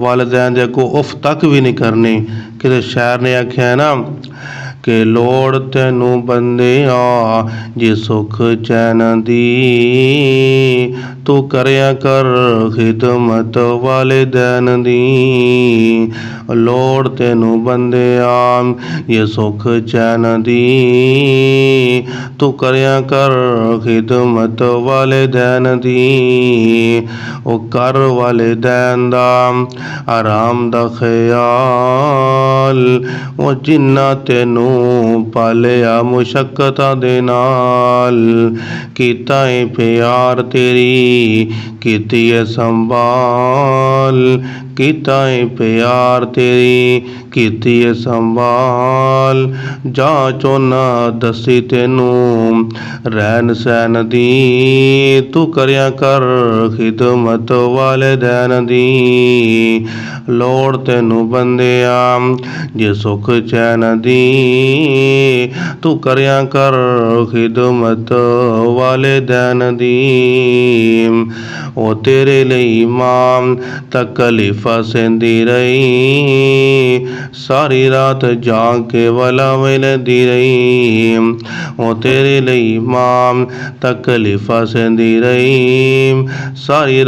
ਵਾਲਿਦੈਨ ਦੇ ਅੱਗੋਂ ਉਫ ਤੱਕ ਵੀ ਨਹੀਂ ਕਰਨੀ। ਕਿਤੇ ਸ਼ਾਇਰ ਨੇ ਆਖਿਆ ਨਾ ਕਿ ਲੋੜ ਤੈਨੂੰ ਬੰਦਿਆ ਜੇ ਸੁਖ ਚੈਨ ਦੀ, ਤੂੰ ਕਰਿਆ ਕਰ ਖਿਦਮਤ ਵਾਲਿਦੈਨ ਦੀ। ਲੋੜ ਤੈਨੂੰ ਬੰਦਿਆ ਜੇ ਸੁਖ ਚੈਨ ਦੀ, ਤੂੰ ਕਰਿਆ ਕਰ ਖਿਦਮਤ ਵਾਲਿਦੈਨ ਦੀ। ਉਹ ਕਰ ਵਾਲਿਦੈਨ ਦਾ ਆਰਾਮ ਦਾ ਖਿਆਲ, ਉਹ ਜਿੰਨਾ ਤੈਨੂੰ ਪਾਲਿਆ ਮੁਸ਼ੱਕਤਾਂ ਦੇ ਨਾਲ। ਕੀਤਾ ਏ ਪਿਆਰ ਤੇਰੀ ਕੀਤੀ ਏ ਸੰਭਾਲ, ਕੀਤਾ ਏ ਪਿਆਰ ਤੇਰੀ ਕੀਤੀ ਏ ਸੰਭਾਲ। ਜਾਂ ਚੋਨਾ ਦੱਸੀ ਤੈਨੂੰ ਰਹਿਣ ਸਹਿਣ ਦੀ, ਤੂੰ ਕਰਿਆ ਕਰ ਖਿਦਮਤ ਵਾਲਿਦੈਨ ਦੀ। ਲੋੜ ਤੈਨੂੰ ਬੰਦਿਆ ਜੇ ਸੁਖ ਚੈਨ ਦੀ, ਤੂੰ ਕਰਿਆ ਕਰ ਖਿਦਮਤ ਵਾਲਿਦੈਨ ਦੀ। ਉਹ ਤੇਰੇ ਲਈ ਮਾਂ ਤਕਲੀਫਾਂ ਸਹਿੰਦੀ ਰਹੀ, ਸਾਰੀ ਰਾਤ ਜਾਗ ਕੇ ਵਲਾ ਵੇਲਦੀ ਰਹੀ। ਉਹ ਤੇਰੇ ਲਈ ਮਾਂ ਤਕਲੀਫਾਂ ਸਹਿੰਦੀ ਰਹੀ, ਸਾਰੀ